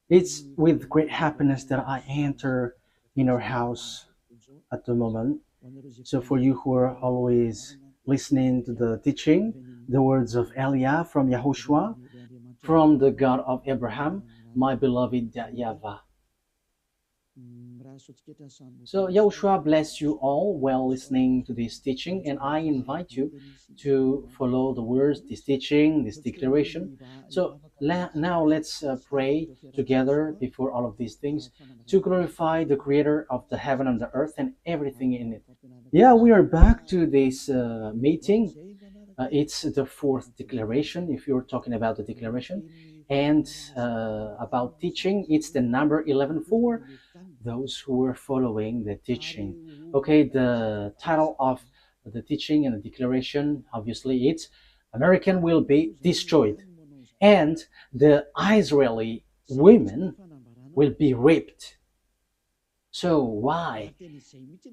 It's with great happiness that I enter in our house at the moment. So for you who are always listening to the teaching, the words of Elia from Yahushua, from the God of Abraham, my beloved YAHVAH. So Yahushua bless you all while listening to this teaching, and I invite you to follow the words, this teaching, this declaration. So now let's pray together before all of these things to glorify the Creator of the heaven and the earth and everything in it. Yeah, we are back to this meeting. It's the fourth declaration, if you're talking about the declaration. And about teaching, it's the number 11 for those who are following the teaching. Okay, the title of the teaching and the declaration, obviously, it's American will be destroyed. And the Israeli women will be raped. So why?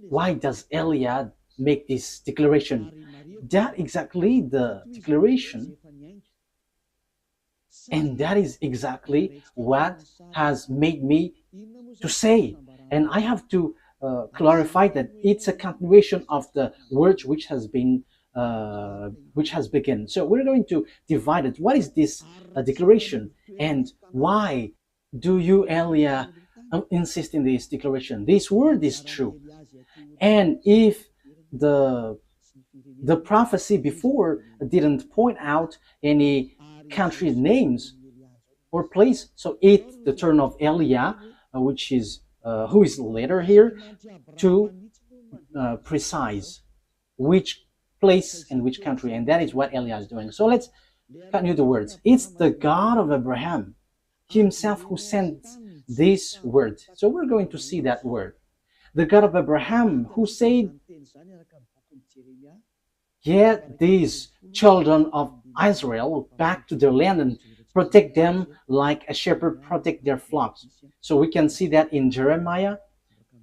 Why does Elia make this declaration? That exactly the declaration, and that is exactly what has made me to say. And I have to clarify that it's a continuation of the words which has begun. So we're going to divide it. What is this declaration, and why do you, Elia, insist in this declaration? This word is true, and if the prophecy before didn't point out any country names or place, so it's the turn of Elia, which is who is later here, to precise which place and which country, and that is what Elia is doing. So let's continue the words. It's the God of Abraham himself who sent this word. So we're going to see that word. The God of Abraham who said, get these children of Israel back to their land and protect them like a shepherd protect their flocks. So we can see that in Jeremiah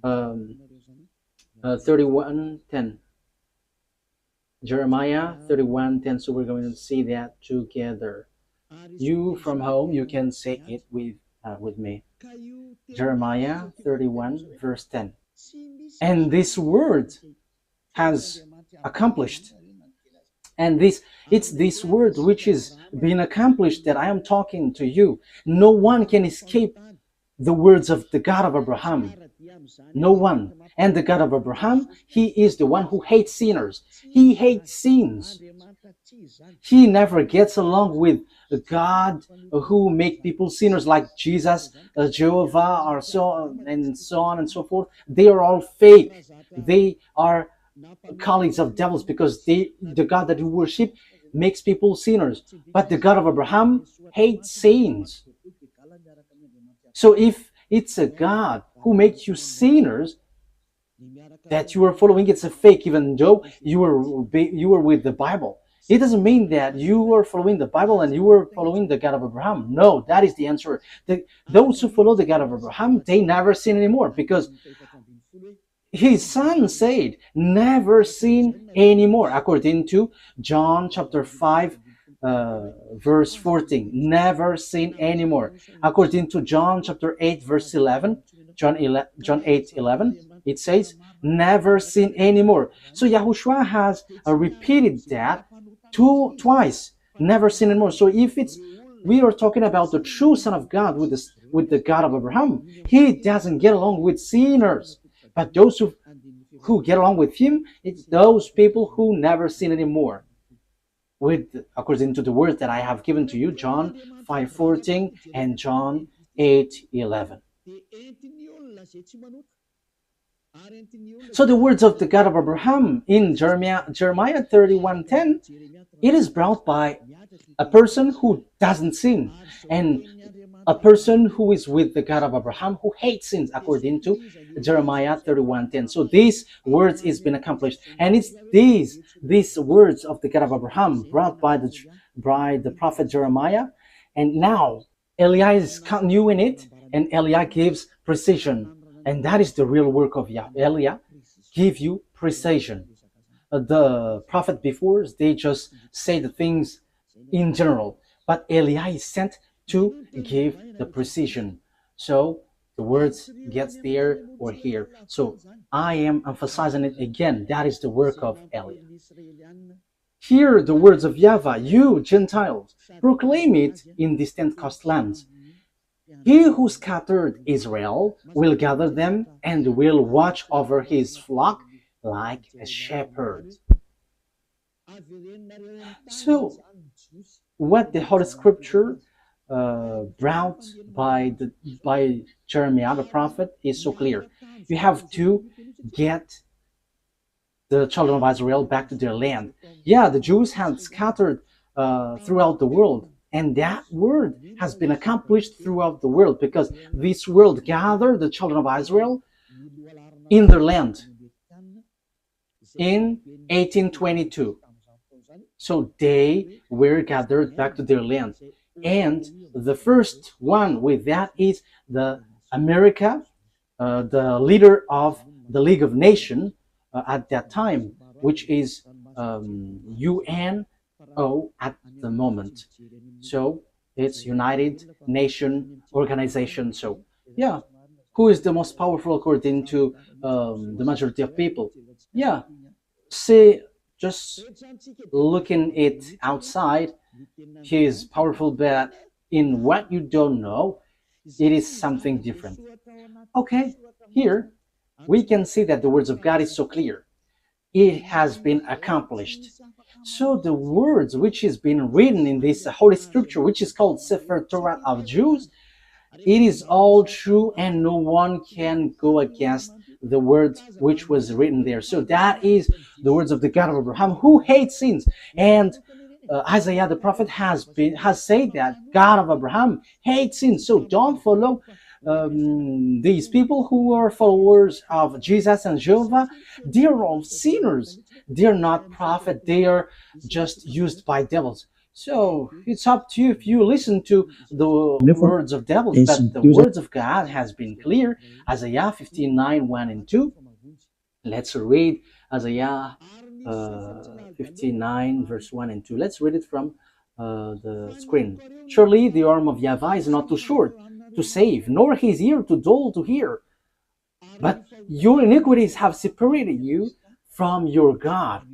31:10. Jeremiah 31:10. So we're going to see that together. You from home, you can say it with me. Jeremiah 31 verse 10. And this word has accomplished. And it's this word which is being accomplished that I am talking to you. No one can escape the words of the God of Abraham. No one. And the God of Abraham, he is the one who hates sinners. He hates sins. He never gets along with God who make people sinners like Jesus, Jehovah, or so on and so forth. They are all fake. They are colleagues of devils, because the God that you worship makes people sinners. But the God of Abraham hates sins. So if it's a God who makes you sinners that you are following, it's a fake, even though you were with the Bible. It doesn't mean that you are following the Bible and you are following the God of Abraham. No, that is the answer. Those who follow the God of Abraham, they never sin anymore, because his son said, never sin anymore, according to John chapter 5, verse 14. Never sin anymore. According to John chapter 8, verse 11, John 8:11, it says, never sin anymore. So Yahushua has repeated that twice, never sin anymore. So if we are talking about the true Son of God with the God of Abraham, he doesn't get along with sinners. But those who get along with him, it's those people who never sin anymore. According to the word that I have given to you, John 5:14 and John 8:11. So the words of the God of Abraham in Jeremiah 31:10, it is brought by a person who doesn't sin, and a person who is with the God of Abraham who hates sins, according to Jeremiah 31:10. So these words is been accomplished, and it's these words of the God of Abraham brought by the prophet Jeremiah, and now Elia is continuing it, and Elia gives precision, and that is the real work of Elia, give you precision. The prophet before, they just say the things in general, but Elia is sent to give the precision. So the words gets there or here. So I am emphasizing it again. That is the work of Eliah. Hear the words of YAHVAH, you Gentiles, proclaim it in distant coastlands. He who scattered Israel will gather them and will watch over his flock like a shepherd. So, what the Holy Scripture brought by Jeremiah the prophet is so clear. You have to get the children of Israel back to their land. Yeah, the Jews had scattered throughout the world, and that word has been accomplished throughout the world because this world gathered the children of Israel in their land in 1822. So they were gathered back to their land. And the first one with that is the America, the leader of the League of Nations at that time, which is UNO at the moment. So it's United Nation Organization. So yeah, who is the most powerful according to the majority of people? Yeah, say just looking it outside, he is powerful, but in what you don't know, it is something different. Okay, here we can see that the words of God is so clear. It has been accomplished. So the words which is been written in this Holy Scripture, which is called Sefer Torah of Jews, it is all true and no one can go against the words which was written there. So that is the words of the God of Abraham, who hates sins. And Isaiah the prophet has said that God of Abraham hates sins. So don't follow these people who are followers of Jesus and Jehovah. They are all sinners. They are not prophet. They are just used by devils. So it's up to you if you listen to the words of devils, but the words of God has been clear. Isaiah 59, 1 and 2. Let's read Isaiah 59, verse 1 and 2. Let's read it from the screen. Surely the arm of YAHVAH is not too short to save, nor his ear too dull to hear. But your iniquities have separated you from your God.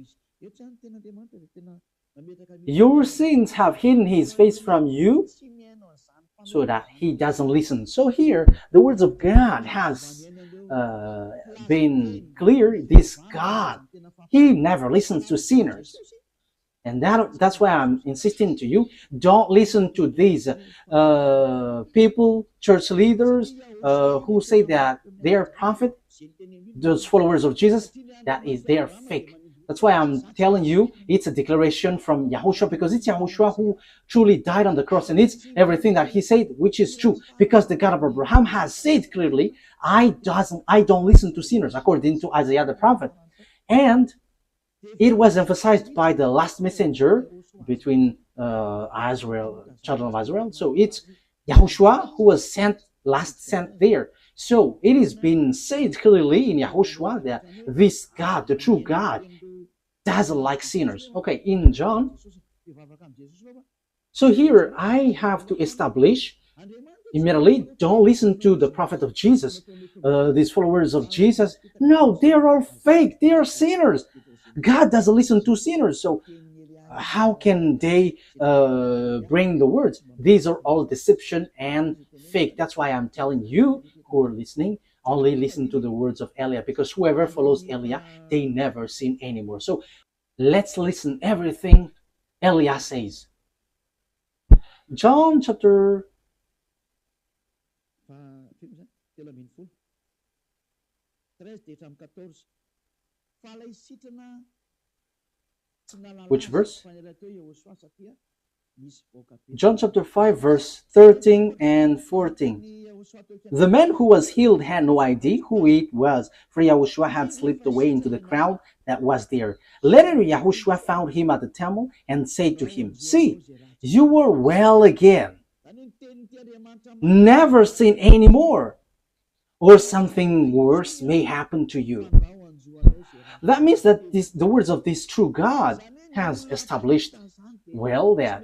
Your sins have hidden his face from you so that he doesn't listen. So here, the words of God has been clear. This God, he never listens to sinners. And that's why I'm insisting to you, don't listen to these people, church leaders, who say that they are prophet, those followers of Jesus, that is, they are fake. That's why I'm telling you, it's a declaration from YAHOSHUAH, because it's YAHOSHUAH who truly died on the cross, and it's everything that he said, which is true, because the God of Abraham has said clearly, I don't listen to sinners, according to Isaiah the prophet. And it was emphasized by the last messenger between Israel, children of Israel. So it's YAHOSHUAH who was sent there. So it is being said clearly in YAHOSHUAH that this God, the true God, doesn't like sinners. Okay, in John. So here I have to establish immediately, don't listen to the prophet of Jesus, these followers of Jesus. No, they are all fake. They are sinners. God doesn't listen to sinners. So how can they bring the words? These are all deception and fake. That's why I'm telling you who are listening, only listen to the words of Eliah, because whoever follows Eliah, they never sin anymore. So let's listen everything Eliah says. John chapter which verse? John chapter 5, verse 13 and 14. The man who was healed had no idea who it was, for YAHOSHUAH had slipped away into the crowd that was there. Later, YAHOSHUAH found him at the temple and said to him, "See, you are well again. Never sin anymore, or something worse may happen to you." That means that the words of this true God has established well that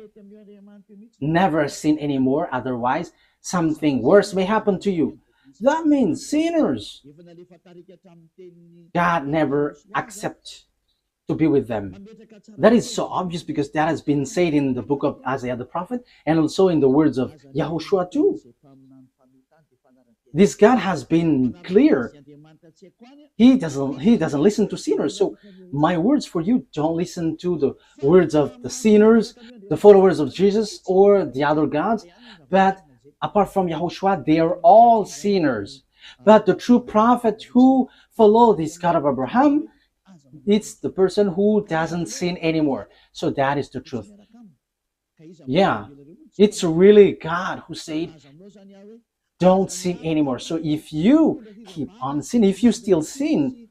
never sin anymore, otherwise something worse may happen to you. That means sinners, God never accepts to be with them. That is so obvious because that has been said in the book of Isaiah the prophet and also in the words of YAHOSHUAH too. This God has been clear. He doesn't listen to sinners. So my words for you, don't listen to the words of the sinners, the followers of Jesus, or the other gods. But apart from YAHOSHUAH, they are all sinners. But the true prophet who follows this God of Abraham, it's the person who doesn't sin anymore. So that is the truth. Yeah, it's really God who said, don't sin anymore. So if you keep on sinning, if you still sin,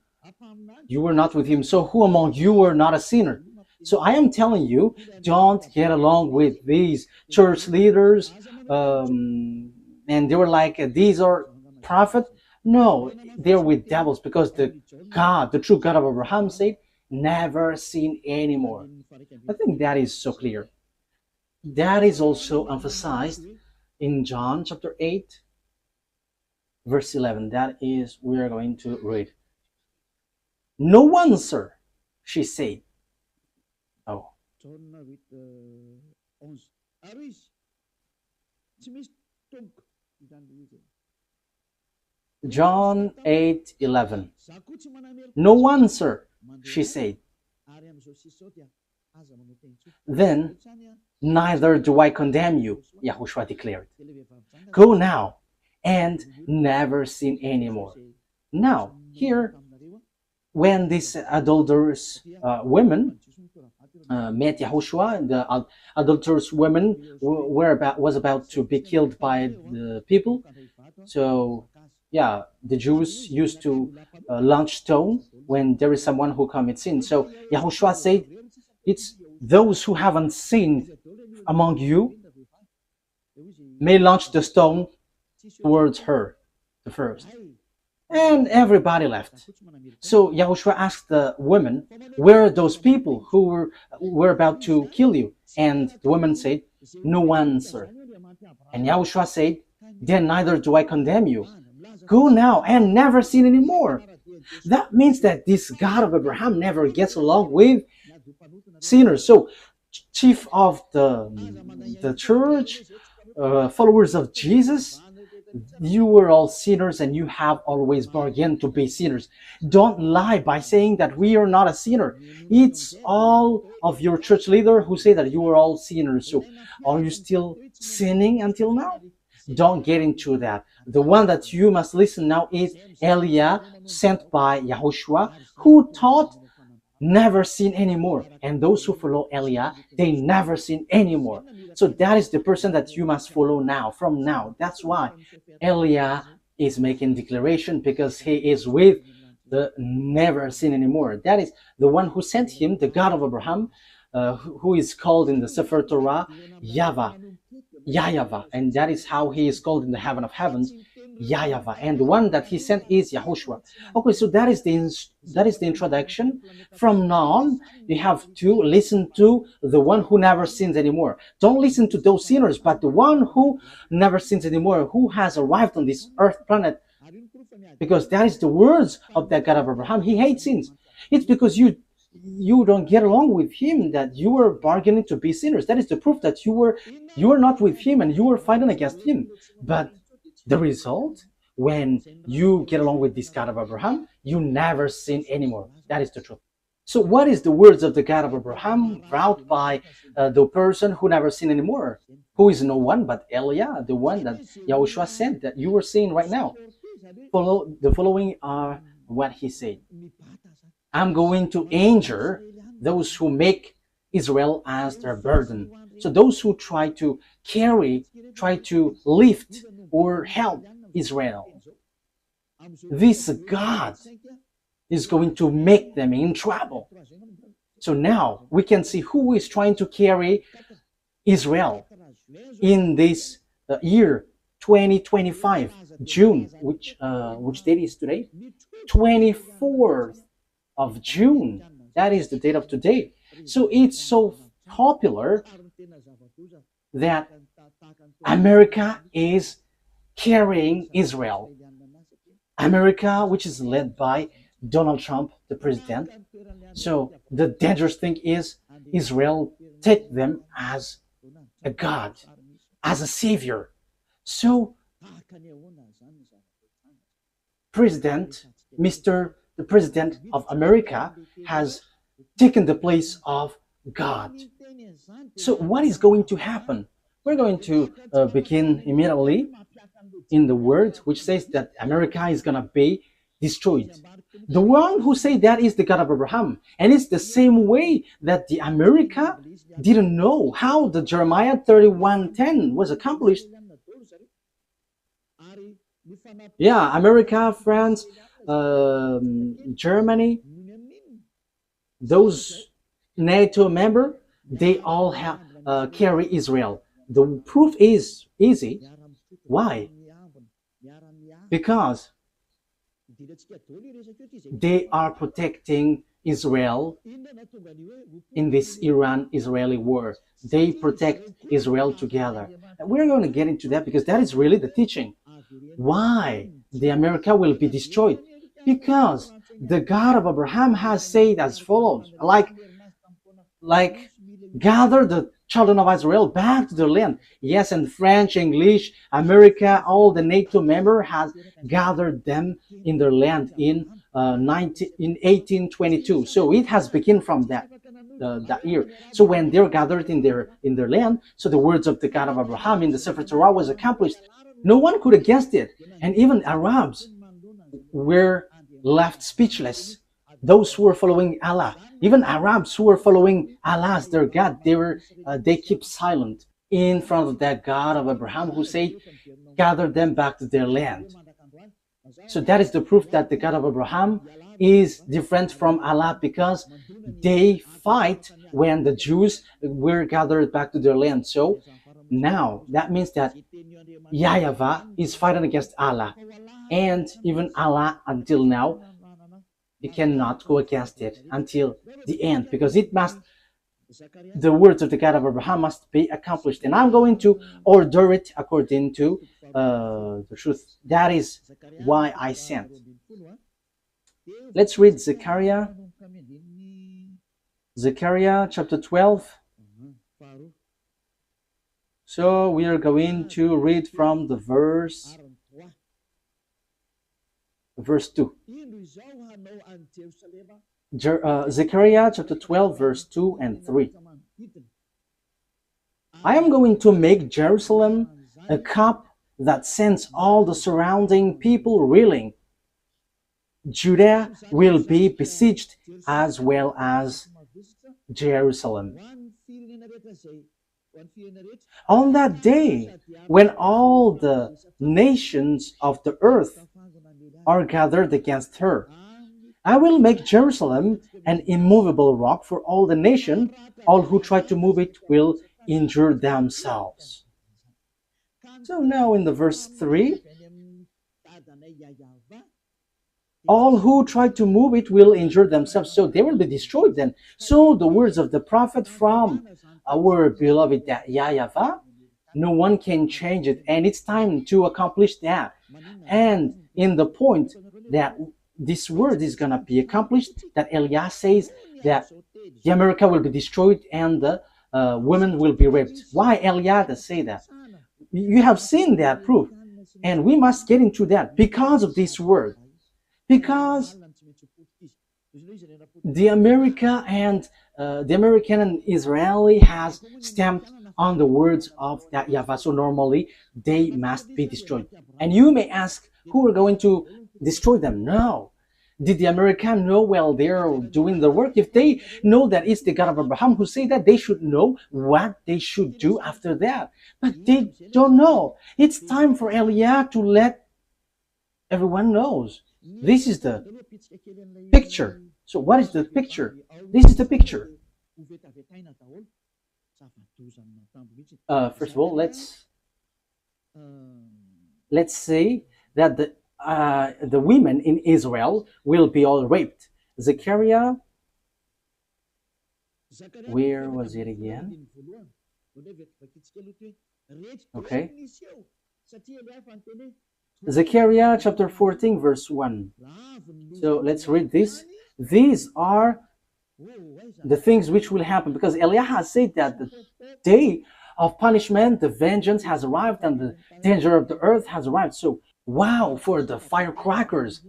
you are not with him. So who among you are not a sinner? So I am telling you, don't get along with these church leaders. And they were like, these are prophets. No, they're with devils because the true God of Abraham said, never sin anymore. I think that is so clear. That is also emphasized in John chapter 8, verse 11. That is, we are going to read. No one, sir, she said. Oh. John 8:11. No one, sir, she said. Then, neither do I condemn you, YAHOSHUAH declared. Go now and never sin anymore. Now, here, when these adulterous women met YAHOSHUAH, the adulterous women was about to be killed by the people. So, yeah, the Jews used to launch stone when there is someone who commits sin. So YAHOSHUAH said, it's those who haven't sinned among you may launch the stone towards her, the first. And everybody left. So YAHOSHUAH asked the women, where are those people who were about to kill you? And the woman said, no one, sir. And YAHOSHUAH said, then neither do I condemn you. Go now and never sin anymore. That means that this God of Abraham never gets along with sinners. So chief of the church, followers of Jesus, you were all sinners and you have always bargained to be sinners. Don't lie by saying that we are not a sinner. It's all of your church leader who say that you are all sinners. So are you still sinning until now? Don't get into that. The one that you must listen now is Eliah, sent by YAHOSHUAH, who taught never sin anymore. And those who follow Eliah, they never sin anymore. So that is the person that you must follow now, from now. That's why Eliah is making declaration, because he is with the never sin anymore. That is the one who sent him, the God of Abraham, who is called in the Sefer Torah YAHVAH, YAHVAH, and that is how he is called in the heaven of heavens, YAHVAH, and the one that he sent is YAHOSHUAH. Okay, so that is the introduction. From now on, you have to listen to the one who never sins anymore. Don't listen to those sinners, but the one who never sins anymore, who has arrived on this earth planet, because that is the words of that God of Abraham. He hates sins. It's because you don't get along with him that you were bargaining to be sinners. That is the proof that you are not with him and you were fighting against him. But the result, when you get along with this God of Abraham, you never sin anymore. That is the truth. So what is the words of the God of Abraham brought by the person who never sinned anymore? Who is no one but Eliah, the one that YAHOSHUAH sent, that you were seeing right now. The following are what he said. I'm going to injure those who make Israel as their burden. So those who try to lift or help Israel. This God is going to make them in trouble. So now we can see who is trying to carry Israel in this year 2025, June, which date is today? 24th of June. That is the date of today. So it's so popular that America is carrying Israel. America, which is led by Donald Trump, the president. So the dangerous thing is Israel take them as a God, as a savior. So President, Mr. the President of America has taken the place of God. So what is going to happen? We're going to begin immediately in the word which says that America is going to be destroyed. The one who say that is the God of Abraham. And it's the same way that the America didn't know how the Jeremiah 31:10 was accomplished. Yeah, America, France, Germany, those NATO member, they all have carry Israel. The proof is easy. Why? Because they are protecting Israel in this Iran-Israeli war. They protect Israel together. And we're going to get into that because that is really the teaching. Why the America will be destroyed? Because the God of Abraham has said as follows, like gather the children of Israel back to their land. Yes, and French, English, America, all the NATO member has gathered them in their land in 1822. So it has begun from that year. So when they're gathered in their land, so the words of the God of Abraham in the Sefer Torah was accomplished. No one could have guessed it, and even Arabs were left speechless. Those who were following Allah, even Arabs who were following Allah as their God, they keep silent in front of that God of Abraham who said, gather them back to their land. So that is the proof that the God of Abraham is different from Allah, because they fight when the Jews were gathered back to their land. So now that means that YAHVAH is fighting against Allah, and even Allah until now, he cannot go against it until the end, because the words of the God of Abraham must be accomplished, and I'm going to order it according to the truth. That is why I sent. Let's read Zechariah chapter 12. So we are going to read from the verse 2. Zechariah chapter 12, verse 2 and 3. I am going to make Jerusalem a cup that sends all the surrounding people reeling. Judah will be besieged as well as Jerusalem. On that day, when all the nations of the earth are gathered against her, I will make Jerusalem an immovable rock for all the nation. All who try to move it will injure themselves. So now in the verse 3, all who try to move it will injure themselves. So they will be destroyed then. So the words of the prophet from our beloved YAHVAH, no one can change it. And it's time to accomplish that. And in the point that this word is going to be accomplished, that Eliah says that the America will be destroyed and the women will be raped. Why Eliah does say that? You have seen that proof. And we must get into that because of this word. Because the American and Israeli has stamped on the words of that YAHVAH. So normally they must be destroyed. And you may ask, who are going to destroy them? No. Did the American know while they're doing the work? If they know that it's the God of Abraham who say that, they should know what they should do after that. But they don't know. It's time for Eliah to let everyone knows. This is the picture. So what is the picture? This is the picture. First of all, let's say that the women in Israel will be all raped. Zechariah, where was it again? Okay. Zechariah chapter 14 verse 1. So let's read this. These are the things which will happen, because Eliah has said that the day of punishment, the vengeance has arrived, and the danger of the earth has arrived. So wow for the firecrackers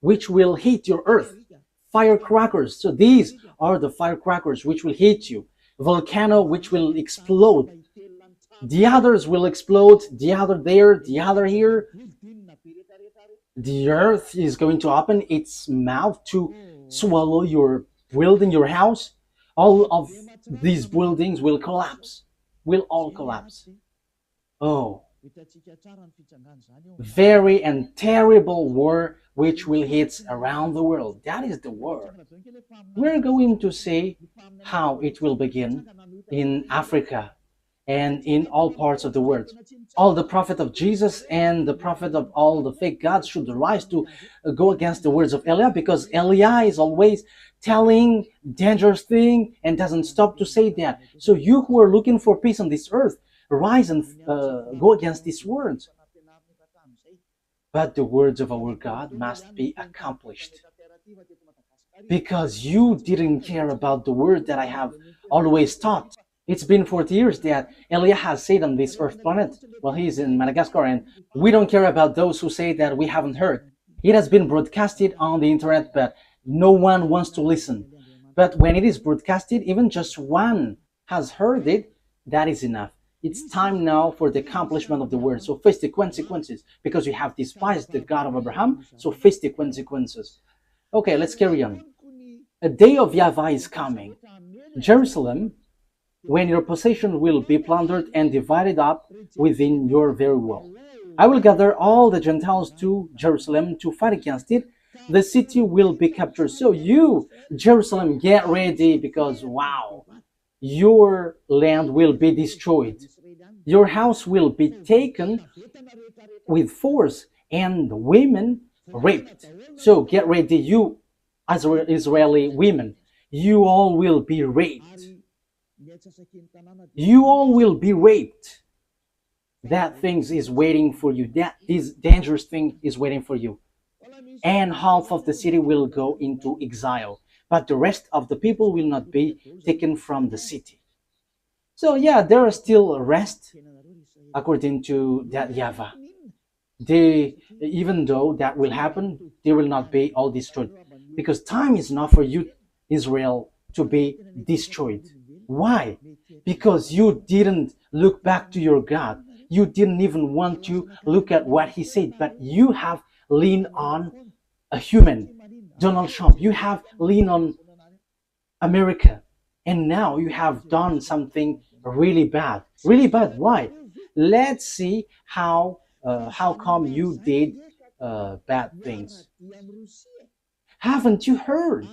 which will hit your earth. Firecrackers. So these are the firecrackers which will hit you. Volcano which will explode. The others will explode, the other there, the other here. The earth is going to open its mouth to swallow your building, your house. All of these buildings will collapse, will all collapse. Oh, very and terrible war which will hit around the world. That is the war. We're going to see how it will begin in Africa and in all parts of the world. All the prophet of Jesus and the prophet of all the fake gods should rise to go against the words of Eliah, because Eliah is always telling dangerous thing and doesn't stop to say that. So you who are looking for peace on this earth, rise and go against these words. But the words of our God must be accomplished, because you didn't care about the word that I have always taught. It's been 40 years that Eliah has said on this earth planet. Well, he's in Madagascar, and we don't care about those who say that we haven't heard. It has been broadcasted on the internet, but no one wants to listen. But when it is broadcasted, even just one has heard it, that is enough. It's time now for the accomplishment of the word. So face the consequences, because you have despised the God of Abraham. So face the consequences. Okay, let's carry on. A day of YAHVAH is coming. Jerusalem, when your possession will be plundered and divided up within your very wall. I will gather all the Gentiles to Jerusalem to fight against it. The city will be captured. So you, Jerusalem, get ready, because wow, your land will be destroyed. Your house will be taken with force and women raped. So get ready, you Israeli women. You all will be raped. You all will be raped. That thing is waiting for you. This dangerous thing is waiting for you. And half of the city will go into exile, but the rest of the people will not be taken from the city. So yeah, there are still rest according to that YAHVAH. Even though that will happen, they will not be all destroyed, because time is not for you, Israel, to be destroyed. Why? Because you didn't look back to your God. You didn't even want to look at what he said, but you have leaned on a human, Donald Trump. You have leaned on America, and now you have done something really bad. Really bad. Why? Let's see how come you did bad things. Haven't you heard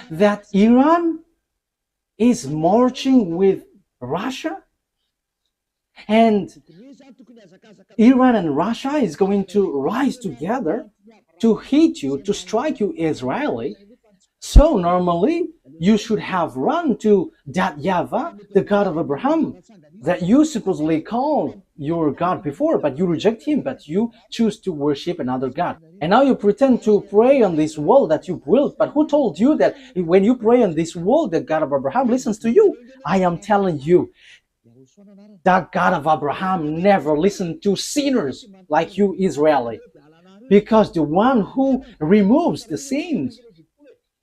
that Iran is marching with Russia? And Iran and Russia is going to rise together to hit you, to strike you, Israeli. So normally you should have run to that YAHVAH, the God of Abraham, that you supposedly call your God before, but you reject him, but you choose to worship another God. And now you pretend to pray on this wall that you built, but who told you that when you pray on this wall, the God of Abraham listens to you? I am telling you, that God of Abraham never listened to sinners like you, Israeli, because the one who removes the sins,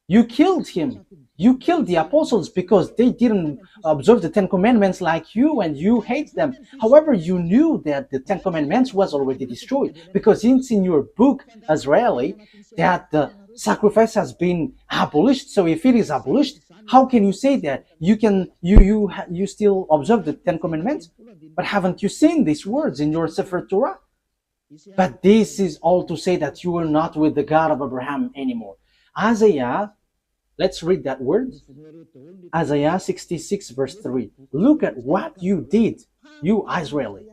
you killed him. You killed the apostles because they didn't observe the 10 Commandments like you, and you hate them. However, you knew that the 10 Commandments was already destroyed, because it's in your book, Israeli, that the sacrifice has been abolished. So if it is abolished, how can you say that you still observe the 10 Commandments? But haven't you seen these words in your Sefer Torah? But this is all to say that you are not with the God of Abraham anymore. Isaiah, let's read that word. Isaiah 66 verse 3. Look at what you did, you Israeli.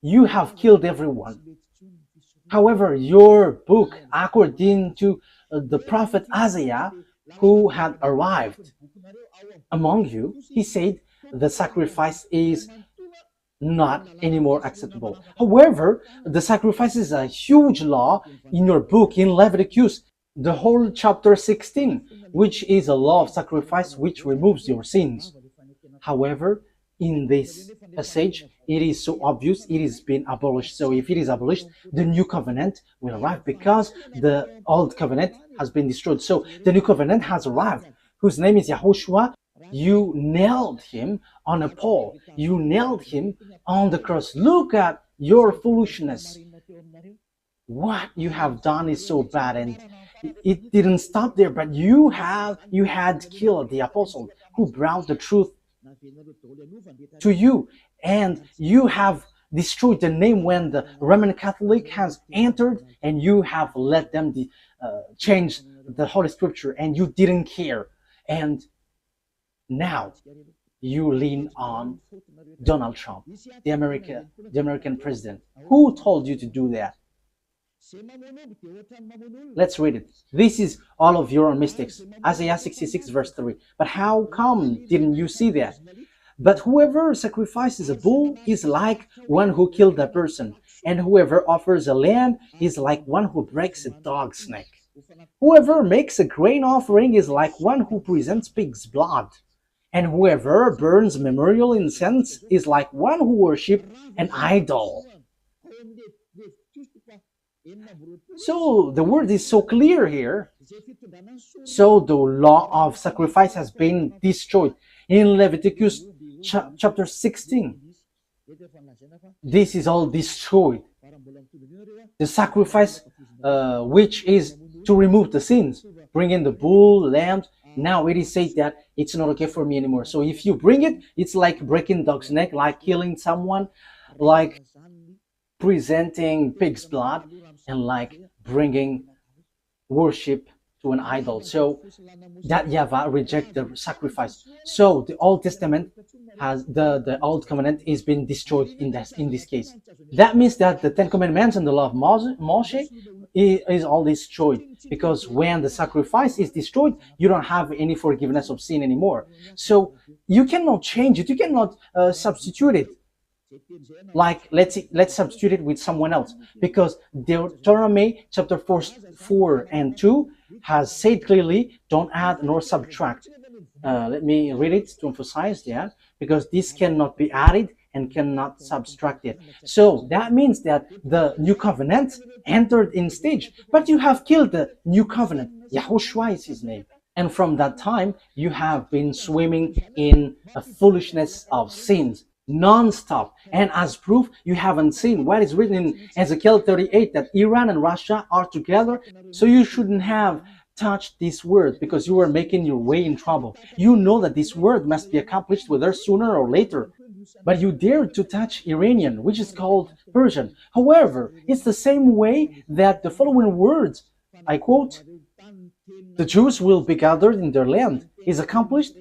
You have killed everyone. However, your book, according to the prophet Isaiah, who had arrived among you, he said the sacrifice is not anymore acceptable. However, the sacrifice is a huge law in your book in Leviticus, the whole chapter 16, which is a law of sacrifice which removes your sins. However, in this passage, it is so obvious it is being abolished. So if it is abolished, the new covenant will arrive because the old covenant has been destroyed. So the new covenant has arrived, whose name is YAHOSHUAH. You nailed him on a pole. You nailed him on the cross. Look at your foolishness. What you have done is so bad, and it didn't stop there, but you had killed the apostle who brought the truth to you, and you have destroyed the name when the Roman Catholic has entered, and you have let them change the Holy Scripture, and you didn't care. And now you lean on Donald Trump, the American president. Who told you to do that? Let's read it. This is all of your mistakes. Isaiah 66 verse 3. But how come didn't you see that? But whoever sacrifices a bull is like one who killed a person, and whoever offers a lamb is like one who breaks a dog's neck. Whoever makes a grain offering is like one who presents pig's blood, and whoever burns memorial incense is like one who worships an idol. So the word is so clear here. So the law of sacrifice has been destroyed. In Leviticus chapter 16, this is all destroyed. The sacrifice which is to remove the sins, bring in the bull, lamb. Now it is said that it's not okay for me anymore. So if you bring it, it's like breaking dog's neck, like killing someone, like presenting pig's blood, and like bringing worship to an idol. So that YAHVAH reject the sacrifice. So the Old Testament has the Old Covenant is being destroyed in this case. That means that the Ten Commandments and the law of Moshe is all destroyed, because when the sacrifice is destroyed, you don't have any forgiveness of sin anymore. So you cannot change it. You cannot substitute it. Like let's substitute it with someone else, because Deuteronomy chapter 4 and 2 has said clearly, don't add nor subtract. Let me read it to emphasize that, because this cannot be added and cannot subtracted. So that means that the new covenant entered in stage, but you have killed the new covenant. YAHOSHUAH is his name. And from that time, you have been swimming in a foolishness of sins non-stop. And as proof, you haven't seen what is written in Ezekiel 38, that Iran and Russia are together. So you shouldn't have touched this word, because you were making your way in trouble. You know that this word must be accomplished with her sooner or later. But you dared to touch Iranian, which is called Persian. However, it's the same way that the following words, I quote, "The Jews will be gathered in their land," is accomplished.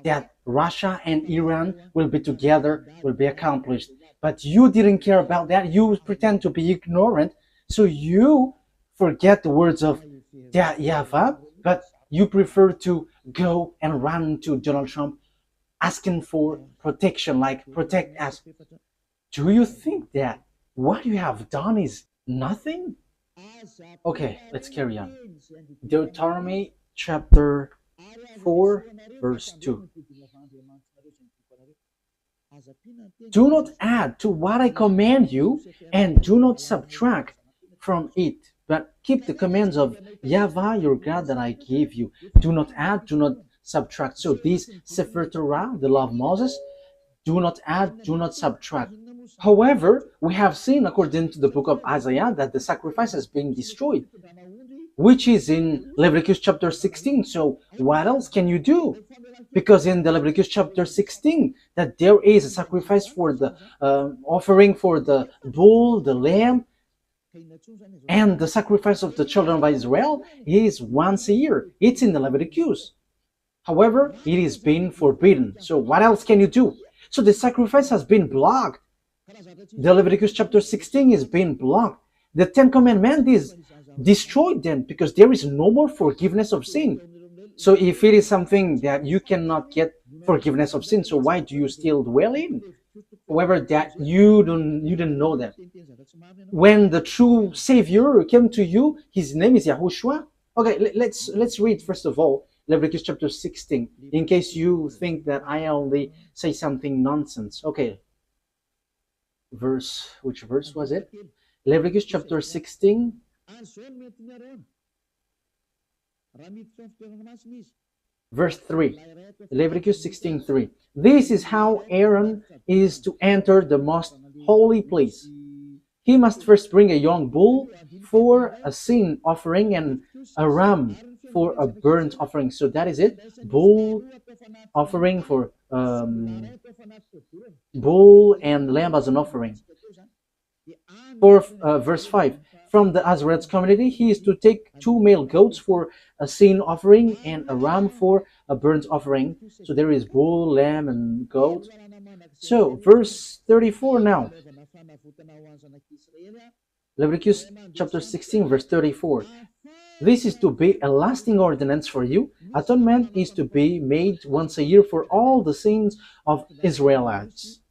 That Russia and Iran will be together, will be accomplished. But you didn't care about that. You pretend to be ignorant. So you forget the words of YAHVAH, but you prefer to go and run to Donald Trump asking for protection, like protect us. Do you think that what you have done is nothing? Okay, let's carry on. Deuteronomy chapter 4 verse 2. Do not add to what I command you, and do not subtract from it, but keep the commands of YAHVAH your God that I gave you. Do not add, do not subtract. So this Sefer Torah, the law of Moses, do not add, do not subtract. However, we have seen, according to the book of Isaiah, that the sacrifice has been destroyed, which is in Leviticus chapter 16. So what else can you do? Because in the Leviticus chapter 16, that there is a sacrifice for the offering for the bull, the lamb, and the sacrifice of the children of Israel is once a year. It's in the Leviticus. However, it is being forbidden. So what else can you do? So the sacrifice has been blocked. The Leviticus chapter 16 is being blocked. The Ten Commandments is destroyed then, because there is no more forgiveness of sin. So if it is something that you cannot get forgiveness of sin, so why do you still dwell in? However, that you didn't know that. When the true Savior came to you, his name is Yahushua. Okay, let's read first of all Leviticus chapter 16, in case you think that I only say something nonsense. Okay, which verse was it? Leviticus chapter 16, verse 3. Leviticus 16:3. This is how Aaron is to enter the most holy place. He must first bring a young bull for a sin offering and a ram for a burnt offering. So that is it. Bull offering for bull and lamb as an offering. For verse 5, from the Azrael's community, he is to take 2 male goats for a sin offering and a ram for a burnt offering. So there is bull, lamb, and goat. So verse 34 now. Leviticus chapter 16, verse 34. This is to be a lasting ordinance for you. Atonement is to be made once a year for all the sins of Israelites.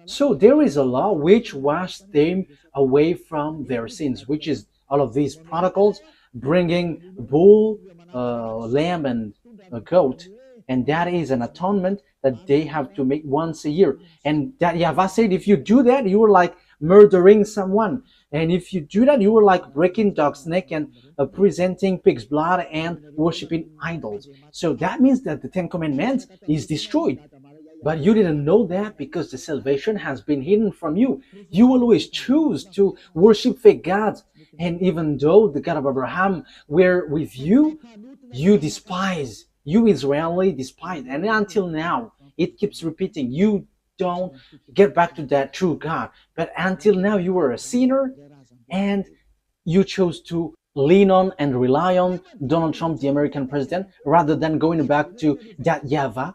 So there is a law which washed them away from their sins, which is all of these protocols, bringing bull, lamb, and a goat. And that is an atonement that they have to make once a year. And that YAHVAH said, if you do that, you are like murdering someone. And if you do that, you are like breaking dog's neck and presenting pig's blood and worshiping idols. So that means that the Ten Commandments is destroyed. But you didn't know that because the salvation has been hidden from you. You always choose to worship fake gods. And even though the God of Abraham were with you, you despise. You Israeli despise. And until now, it keeps repeating. You don't get back to that true God. But until now, you were a sinner and you chose to lean on and rely on Donald Trump, the American president, rather than going back to that YAHVAH,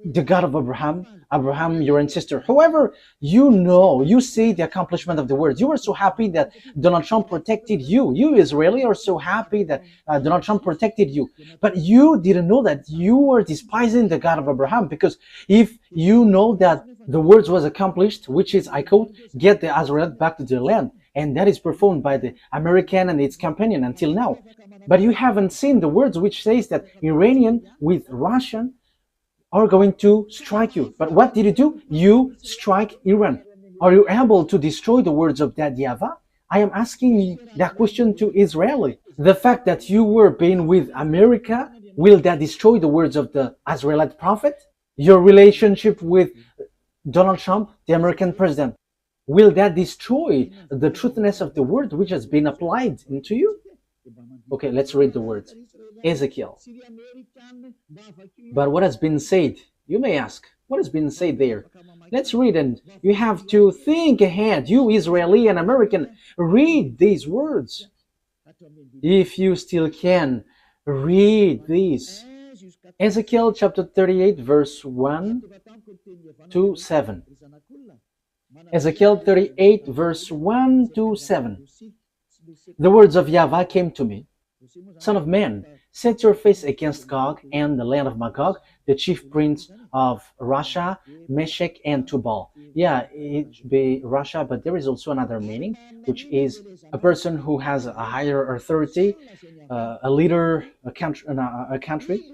the God of Abraham, your ancestor. However, you see the accomplishment of the words. You are so happy that Donald Trump protected you. You Israeli are so happy that Donald Trump protected you. But you didn't know that you were despising the God of Abraham, because if you know that the words was accomplished, which is, I quote, get the Israelites back to their land, and that is performed by the American and its companion until now. But you haven't seen the words which says that Iranian with Russian are going to strike you. But what did you do? You strike Iran. Are you able to destroy the words of that YAHVAH? I am asking that question to Israeli. The fact that you were being with America, will that destroy the words of the Israelite prophet? Your relationship with Donald Trump, the American president, will that destroy the truthiness of the word which has been applied into you? Okay, let's read the words. Ezekiel. But what has been said? You may ask, what has been said there? Let's read, and you have to think ahead. You Israeli and American, read these words. If you still can, read these. Ezekiel chapter 38, verse 1 to 7. Ezekiel 38, verse 1 to 7. The words of YAHVAH came to me. Son of man, set your face against Gog and the land of Magog, the chief prince of Russia, Meshech, and Tubal. Yeah, it should be Russia, but there is also another meaning, which is a person who has a higher authority, a leader, a country.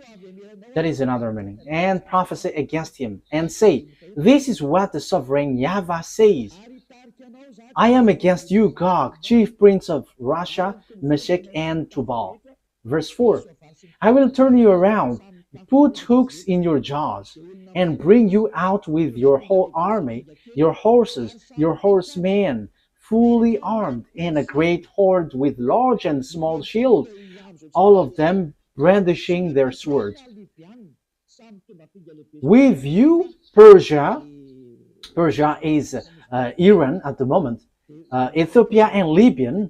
That is another meaning. And prophesy against him, and say, this is what the sovereign YAHVAH says. I am against you, Gog, chief prince of Russia, Meshech, and Tubal. Verse 4. I will turn you around, put hooks in your jaws, and bring you out with your whole army, your horses, your horsemen, fully armed, and a great horde with large and small shields, all of them brandishing their swords. With you, Persia is Iran at the moment, Ethiopia and Libya,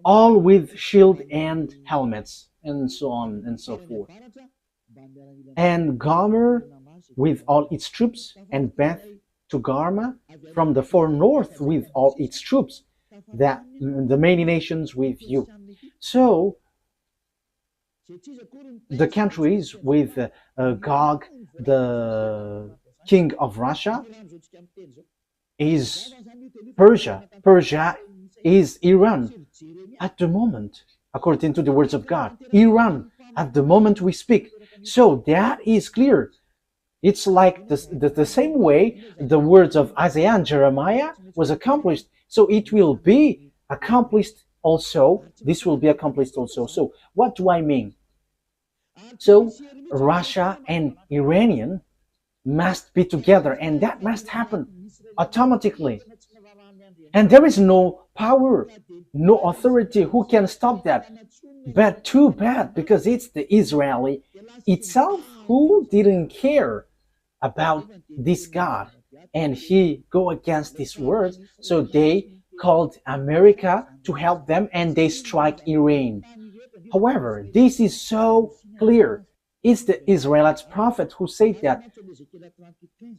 all with shield and helmets, and so on and so forth. And Gomer with all its troops, and Beth Togarmah from the far north with all its troops, that the many nations with you. So the countries with Gog, king of Russia is Persia. Persia is Iran at the moment, according to the words of God. Iran at the moment we speak. So that is clear. It's like the same way the words of Isaiah and Jeremiah was accomplished. So it will be accomplished also. This will be accomplished also. So what do I mean? So Russia and Iranian must be together, and that must happen automatically. And there is no power, no authority who can stop that. But too bad, because it's the Israeli itself who didn't care about this God, and he go against his words. So they called America to help them, and they strike Iran. However, this is so clear. It's the Israelite prophet who said that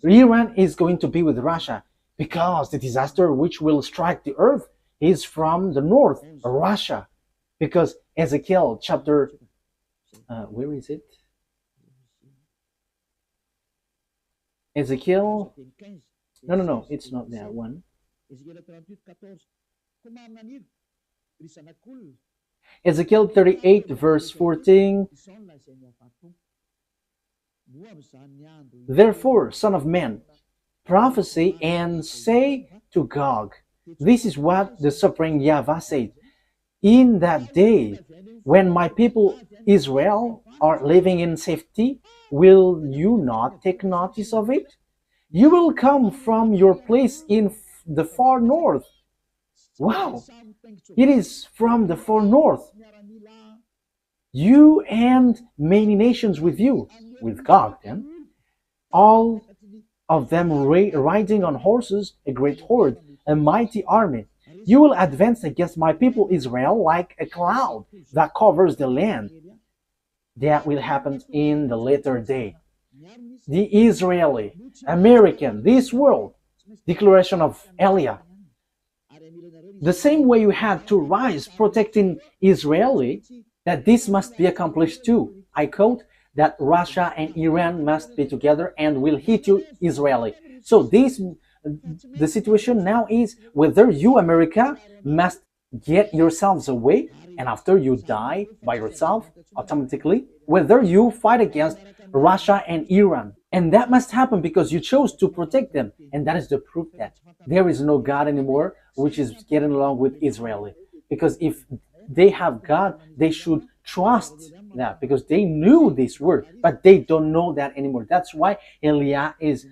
Iran is going to be with Russia because the disaster which will strike the earth is from the north, Russia. Because Ezekiel chapter, where is it? Ezekiel, no, it's not that one. Ezekiel 38 verse 14. Therefore, son of man, prophesy and say to Gog, this is what the sovereign YAHVAH said. In that day, when my people Israel are living in safety, will you not take notice of it? You will come from your place in the far north. Wow! It is from the far north. You and many nations with you, with God then, all of them riding on horses, a great horde, a mighty army. You will advance against my people Israel like a cloud that covers the land. That will happen in the later day. The Israeli, American, this world, declaration of Eliah. The same way you had to rise protecting Israeli, that this must be accomplished too. I quote, that Russia and Iran must be together and will hit you Israeli. So the situation now is whether you, America, must get yourselves away, and after you die by yourself automatically, whether you fight against Russia and Iran. And that must happen because you chose to protect them. And that is the proof that there is no God anymore which is getting along with Israeli. Because if they have God, they should trust that, because they knew this word, but they don't know that anymore. That's why Eliah is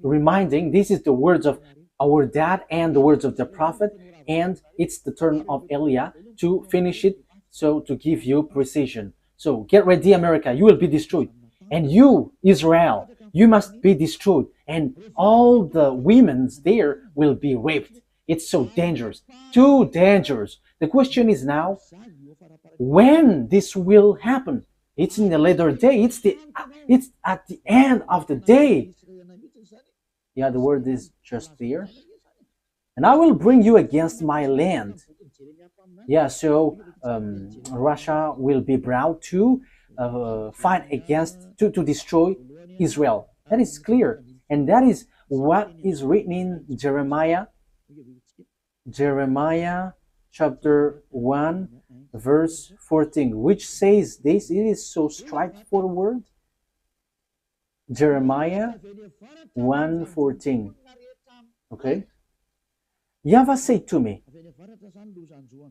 reminding, this is the words of our dad and the words of the prophet, and it's the turn of Eliah to finish it, so to give you precision. So get ready, America, you will be destroyed. And you, Israel, you must be destroyed. And all the women there will be raped. It's so dangerous, too dangerous. The question is now, when this will happen? It's in the later day. It's at the end of the day. Yeah, the word is just there. And I will bring you against my land. Yeah, so Russia will be brought to fight against, to destroy Israel. That is clear. And that is what is written in Jeremiah chapter 1 verse 14, which says this. It is so straightforward. Jeremiah 1:14. Okay. YAHVAH said to me,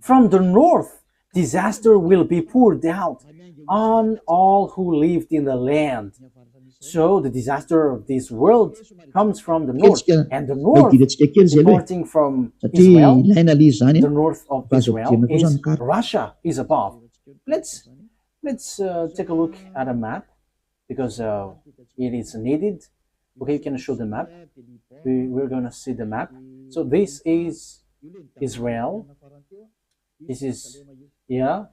from the north disaster will be poured out on all who lived in the land. So the disaster of this world comes from the north, and the north, departing from Israel, the north of Israel is Russia, is above. Let's take a look at a map, because it is needed. Okay, you can show the map. We're going to see the map. So this is Israel. This is, yeah,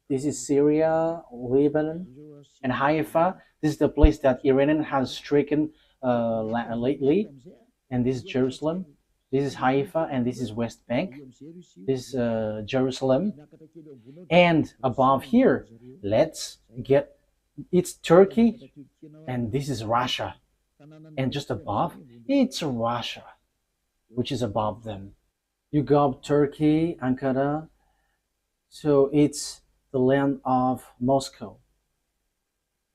this is Syria, Lebanon, and Haifa. This is the place that Iran has stricken lately. And this is Jerusalem. This is Haifa, and this is West Bank. This is Jerusalem. And above here, let's get, it's Turkey, and this is Russia. And just above, it's Russia, which is above them. You go up Turkey, Ankara, so it's the land of Moscow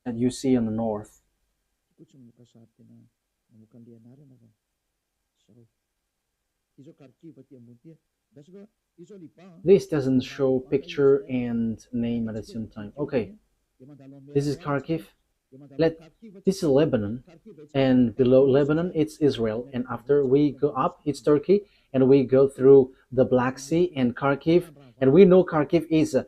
that you see in the north. This doesn't show picture and name at the same time. Okay, this is Kharkiv. This is Lebanon, and below Lebanon it's Israel, and after we go up it's Turkey, and we go through the Black Sea and Kharkiv, and we know Kharkiv is a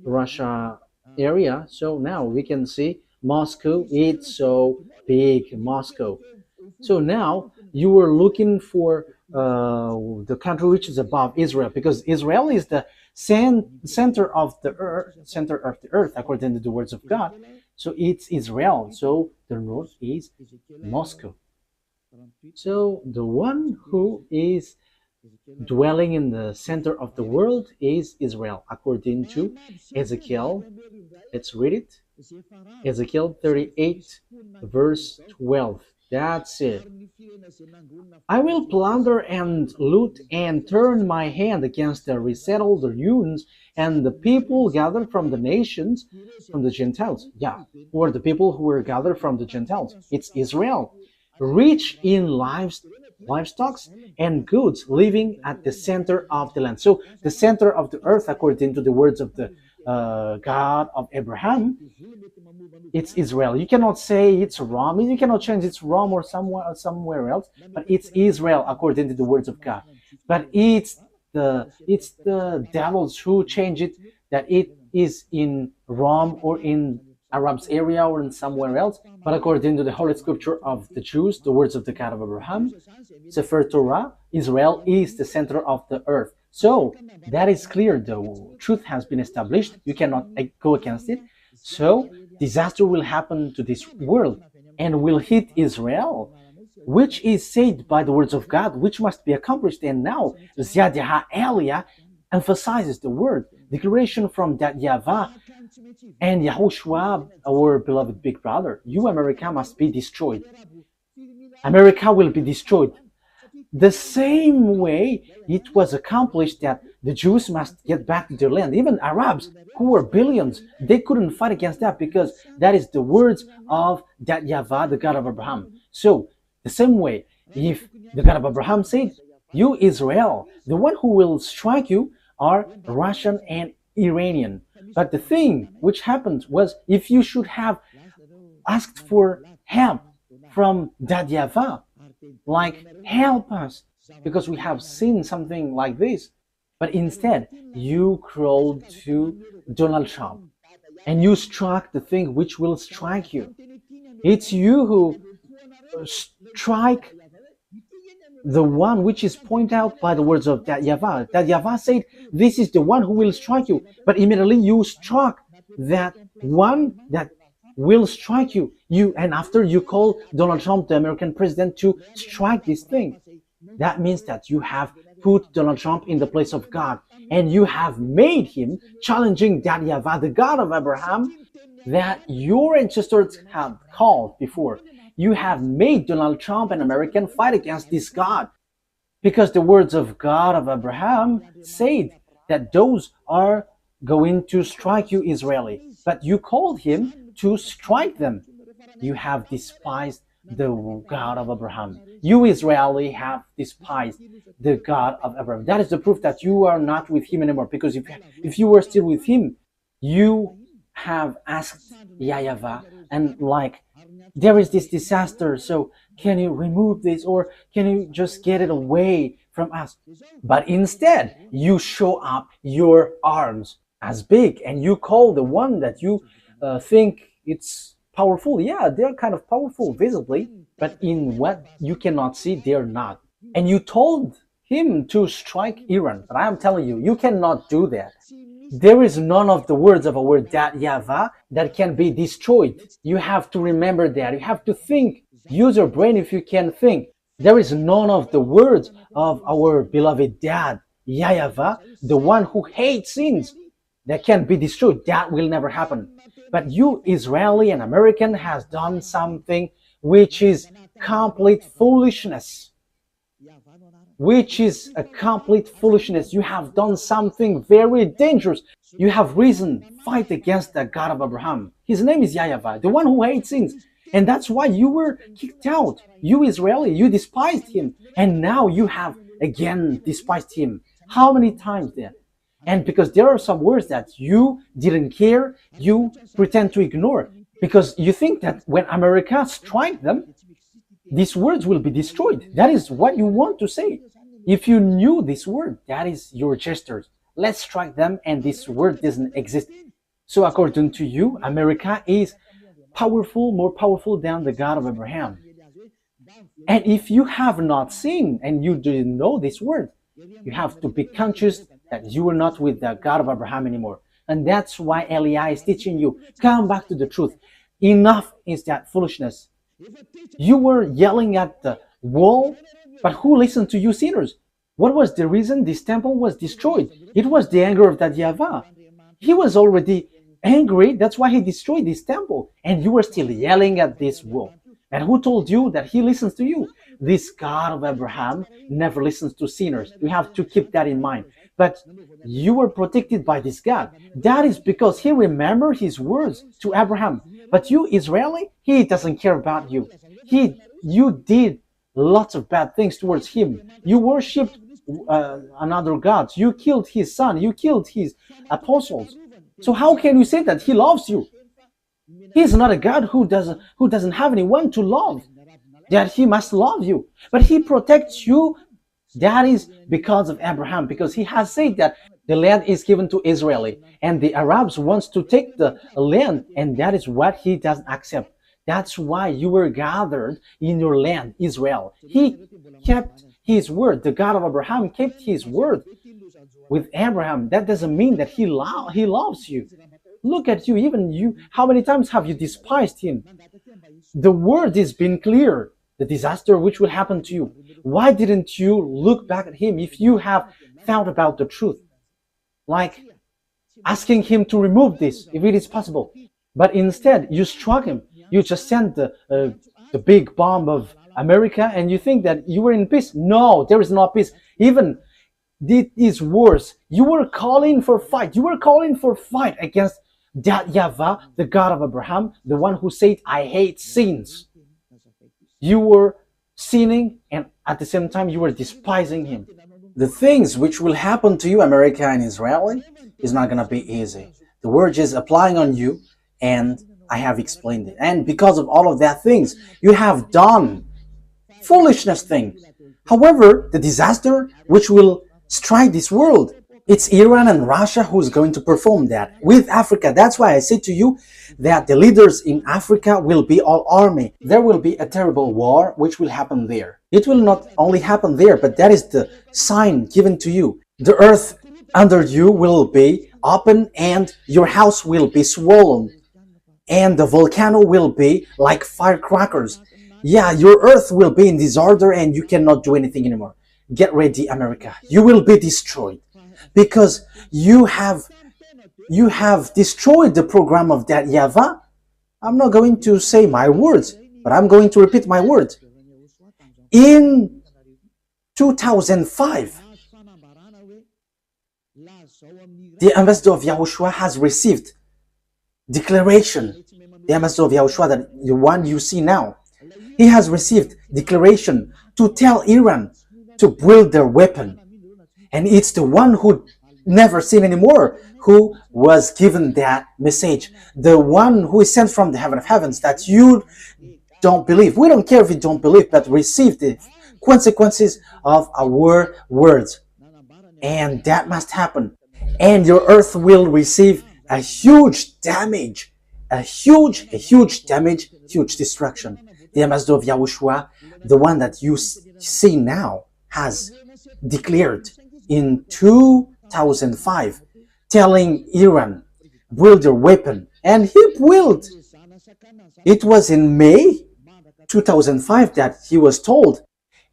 Russia area. So now we can see Moscow. It's so big, Moscow. So now you were looking for the country which is above Israel, because Israel is the center of the earth, according to the words of God. So it's Israel. So the north is Moscow. So the one who is dwelling in the center of the world is Israel, according to Ezekiel. Let's read it. Ezekiel 38, verse 12. That's it. I will plunder and loot and turn my hand against the resettled ruins and the people gathered from the nations, from the Gentiles. Yeah, or the people who were gathered from the Gentiles. It's Israel, rich in livestock and goods, living at the center of the land. So the center of the earth, according to the words of the God of Abraham, it's Israel. You cannot say it's Rome. You cannot change it's Rome or somewhere else, but it's Israel according to the words of God. But it's the devils who change it, that it is in Rome or in Arab's area or in somewhere else. But according to the Holy Scripture of the Jews, the words of the God of Abraham, Sefer Torah, Israel is the center of the earth. So that is clear. The truth has been established. You cannot go against it. So disaster will happen to this world and will hit Israel, which is said by the words of God, which must be accomplished. And now Ziad Elia emphasizes the word declaration from that YAHVAH and YAHOSHUAH, our beloved big brother. You, America, must be destroyed. America will be destroyed. The same way it was accomplished that the Jews must get back to their land. Even Arabs, who were billions, they couldn't fight against that, because that is the words of that YAHVAH, the God of Abraham. So, the same way, if the God of Abraham said, you Israel, the one who will strike you are Russian and Iranian. But the thing which happened was, if you should have asked for help from that YAHVAH, like, help us, because we have seen something like this. But instead, you crawled to Donald Trump and you struck the thing which will strike you. It's you who strike the one which is pointed out by the words of that YAHVAH. That YAHVAH said, this is the one who will strike you. But immediately you struck that one that will strike you. And after you call Donald Trump, the American president, to strike this thing. That means that you have put Donald Trump in the place of God, and you have made him challenging that YAHVAH, the God of Abraham, that your ancestors have called before. You have made Donald Trump, an American, fight against this God, because the words of God of Abraham said that those are going to strike you, Israeli. But you called him to strike them. You have despised the God of Abraham. You, Israeli, have despised the God of Abraham. That is the proof that you are not with him anymore, because if you were still with him, you have asked YAHVAH, and like, there is this disaster, so can you remove this, or can you just get it away from us? But instead, you show up your arms as big, and you call the one that you think it's powerful. Yeah, they're kind of powerful visibly, but in what you cannot see, they're not. And you told him to strike Iran, but I am telling you, you cannot do that. There is none of the words of our that YAHVAH that can be destroyed. You have to remember that. You have to think. Use your brain if you can think. There is none of the words of our beloved dad, YAHVAH, the one who hates sins. that can be destroyed. That will never happen. But you, Israeli and American, has done something which is complete foolishness. Which is a complete foolishness. You have done something very dangerous. You have risen, fight against the God of Abraham. His name is YAHVAH, the one who hates sins. And that's why you were kicked out. You Israeli, you despised him. And now you have again despised him. How many times then? And because there are some words that you didn't care, you pretend to ignore. Because you think that when America strikes them, these words will be destroyed. That is what you want to say. If you knew this word, that is your gestures. Let's strike them and this word doesn't exist. So according to you, America is powerful, more powerful than the God of Abraham. And if you have not seen and you didn't know this word, you have to be conscious that you are not with the God of Abraham anymore. And that's why Eliah is teaching you, come back to the truth. Enough is that foolishness. You were yelling at the wall, but who listened to you sinners? What was the reason this temple was destroyed? It was the anger of that YAHVAH. He was already angry, that's why he destroyed this temple. And you were still yelling at this wall. And who told you that he listens to you? This God of Abraham never listens to sinners. We have to keep that in mind. But you were protected by this God. That is because he remembered his words to Abraham. But you, Israeli, he doesn't care about you. You did lots of bad things towards him. You worshipped another gods. You killed his son. You killed his apostles. So how can you say that he loves you? He is not a God who doesn't have anyone to love. That he must love you. But he protects you. That is because of Abraham, because he has said that the land is given to Israeli, and the Arabs wants to take the land, and that is what he doesn't accept. That's why you were gathered in your land, Israel. He kept his word. The God of Abraham kept his word with Abraham. That doesn't mean that he loves you. Look at you, even you. How many times have you despised him? The word has been clear. The disaster which will happen to you. Why didn't you look back at him if you have thought about the truth? Like asking him to remove this, if it is possible. But instead, you struck him. You just sent the big bomb of America and you think that you were in peace. No, there is no peace. Even it is worse. You were calling for fight. You were calling for fight against that YAHVAH, the God of Abraham, the one who said, I hate sins. You were sinning and at the same time you were despising him. The things which will happen to you, America and Israeli, is not going to be easy. The word is applying on you and I have explained it. And because of all of that things, you have done foolishness thing. However, the disaster which will strike this world, it's Iran and Russia who's going to perform that with Africa. That's why I say to you that the leaders in Africa will be all army. There will be a terrible war which will happen there. It will not only happen there, but that is the sign given to you. The earth under you will be open and your house will be swollen. And the volcano will be like firecrackers. Yeah, your earth will be in disorder and you cannot do anything anymore. Get ready, America. You will be destroyed. Because you have destroyed the program of that YAHVAH. I'm not going to say my words, but I'm going to repeat my words. In 2005, the ambassador of YAHOSHUAH has received declaration. The ambassador of YAHOSHUAH, that the one you see now, he has received declaration to tell Iran to build their weapon. And it's the one who never seen anymore who was given that message. The one who is sent from the heaven of heavens that you don't believe. We don't care if you don't believe, but receive the consequences of our words. And that must happen. And your earth will receive a huge damage. A huge damage, huge destruction. The ambassador of YAHOSHUAH, the one that you see now, has declared in 2005, telling Iran, build your weapon. And he built. It was in May 2005 that he was told.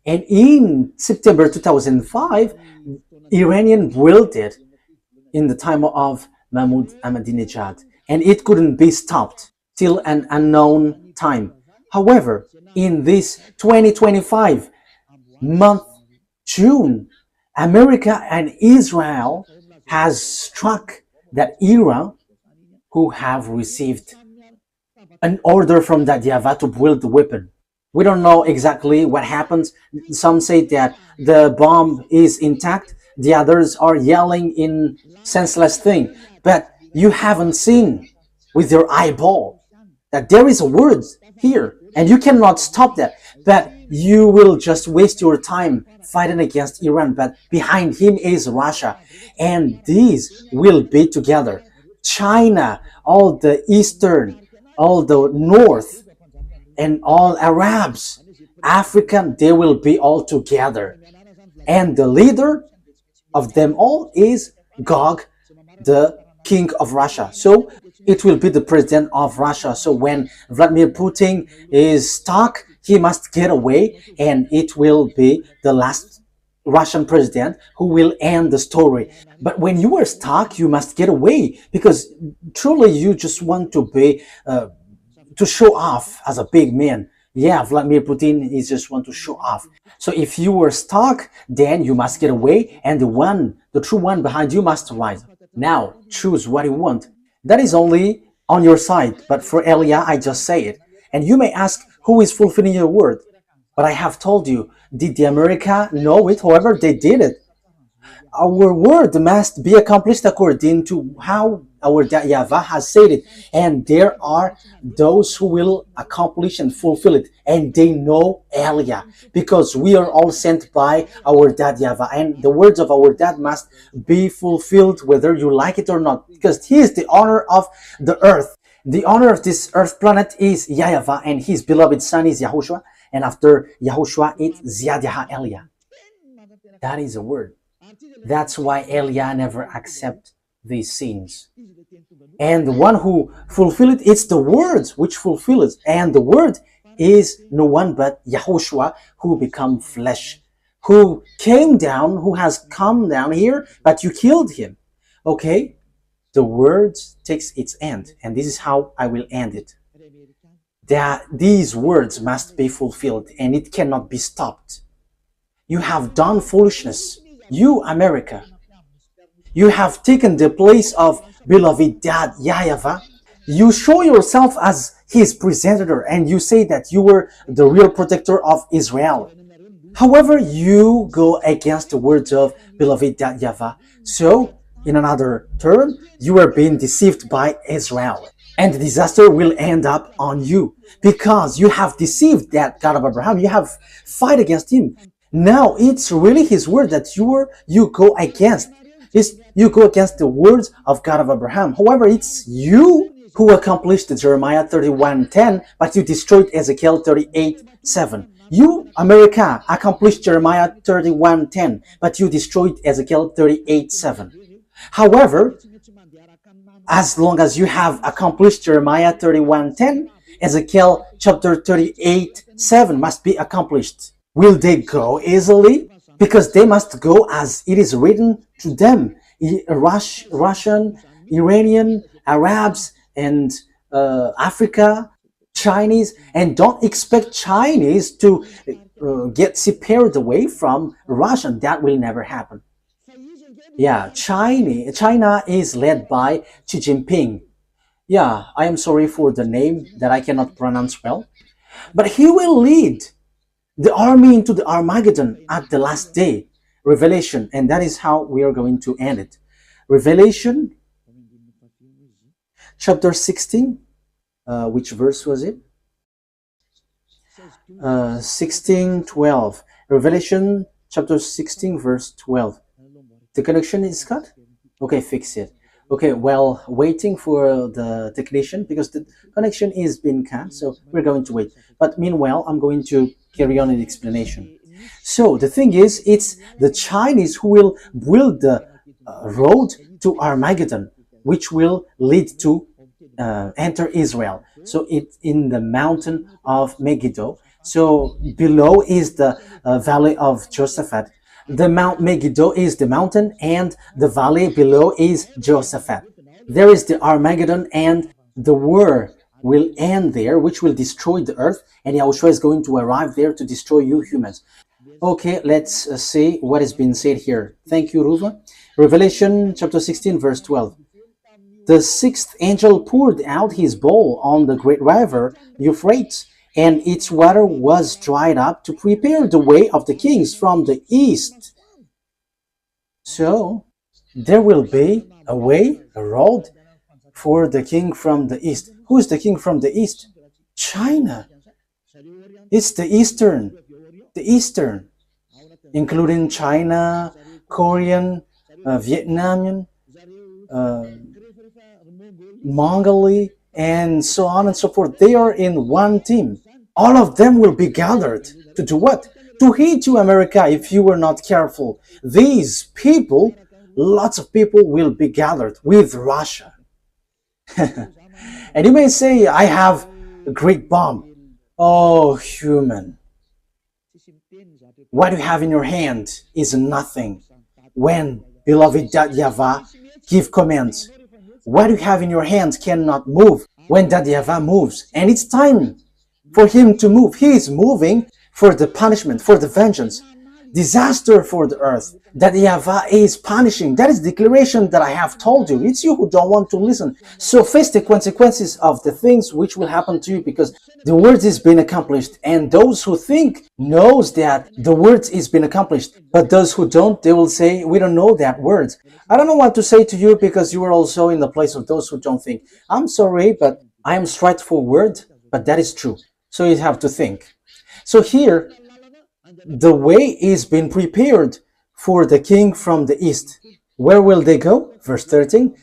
And in September 2005, Iranian built it in the time of Mahmoud Ahmadinejad, and it couldn't be stopped till an unknown time. However, in this 2025 month, June, America and Israel has struck that era who have received an order from that YAHVAH to build the weapon. We don't know exactly what happens. Some say that the bomb is intact. The others are yelling in senseless thing. But you haven't seen with your eyeball that there is a word here and you cannot stop that. But you will just waste your time fighting against Iran. But behind him is Russia. And these will be together. China, all the eastern, all the north, and all Arabs, African, they will be all together. And the leader of them all is Gog, the king of Russia. So it will be the president of Russia. So when Vladimir Putin is stuck, he must get away, and it will be the last Russian president who will end the story. But when you are stuck, you must get away, because truly you just want to be to show off as a big man. Yeah, Vladimir Putin is just want to show off. So if you were stuck, then you must get away, and the true one behind you must rise. Now choose what you want. That is only on your side. But for Elia, I just say it. And you may ask, who is fulfilling your word? But I have told you, did the America know it? However, they did it. Our word must be accomplished according to how our YAHVAH has said it. And there are those who will accomplish and fulfill it. And they know Elia, because we are all sent by our dad YAHVAH. And the words of our dad must be fulfilled whether you like it or not, because he is the owner of the earth. The owner of this earth planet is YAHVAH, and his beloved son is YAHOSHUAH. And after YAHOSHUAH, it's Ziad Yaha Elia. That is a word. That's why Elia never accepts these sins. And the one who fulfills it, it's the words which fulfill it. And the word is no one but YAHOSHUAH, who become flesh, who came down, who has come down here, but you killed him. Okay? The word takes its end, and this is how I will end it. That these words must be fulfilled, and it cannot be stopped. You have done foolishness. You, America, you have taken the place of beloved dad YAHVAH. You show yourself as his presenter, and you say that you were the real protector of Israel. However, you go against the words of beloved dad YAHVAH. So, in another term, you are being deceived by Israel. And the disaster will end up on you, because you have deceived that God of Abraham. You have fight against him. Now it's really his word that you go against. You go against the words of God of Abraham. However, it's you who accomplished Jeremiah 31:10, but you destroyed Ezekiel 38:7. You, America, accomplished Jeremiah 31:10, but you destroyed Ezekiel 38:7. However, as long as you have accomplished Jeremiah 31:10, Ezekiel chapter 38:7 must be accomplished. Will they go easily? Because they must go as it is written to them. Russian, Iranian, Arabs, and Africa, Chinese. And don't expect Chinese to get separated away from Russian. That will never happen. Yeah, China is led by Xi Jinping. Yeah, I am sorry for the name that I cannot pronounce well. But he will lead the army into the Armageddon at the last day. Revelation, and that is how we are going to end it. Revelation chapter 16, which verse was it? 16:12. Revelation chapter 16 verse 12. The connection is cut? Okay, fix it. Okay, well, waiting for the technician, because the connection is being cut, so we're going to wait. But meanwhile, I'm going to carry on in the explanation. So the thing is, it's the Chinese who will build the road to Armageddon, which will lead to enter Israel. So it's in the mountain of Megiddo. So below is the valley of Jehoshaphat. The Mount Megiddo is the mountain, and the valley below is Jehoshaphat. There is the Armageddon, and the war will end there, which will destroy the earth, and Yahushua is going to arrive there to destroy you humans. Okay, let's see what has been said here. Thank you, Ruva. Revelation chapter 16, verse 12. The sixth angel poured out his bowl on the great river Euphrates, and its water was dried up to prepare the way of the kings from the east. So, there will be a way, a road for the king from the east. Who is the king from the east? China. It's the eastern, including China, Korean, Vietnamese, Mongolia, and so on and so forth. They are in one team. All of them will be gathered to do what? To hate you, America, if you were not careful. These people, lots of people will be gathered with Russia. And you may say, I have a great bomb. Oh, human. What you have in your hand is nothing. When beloved YAHVAH give commands, what you have in your hands cannot move when YAHVAH moves. And it's time for him to move. He is moving for the punishment, for the vengeance, disaster for the earth that YAHVAH is punishing. That is the declaration that I have told you. It's you who don't want to listen. So face the consequences of the things which will happen to you, because the word is being accomplished, and those who think knows that the word is being accomplished, but those who don't, they will say, we don't know that word. I don't know what to say to you, because you are also in the place of those who don't think. I'm sorry, but I am straightforward, but that is true. So you have to think. So here, the way is being prepared for the king from the east. Where will they go? Verse 13.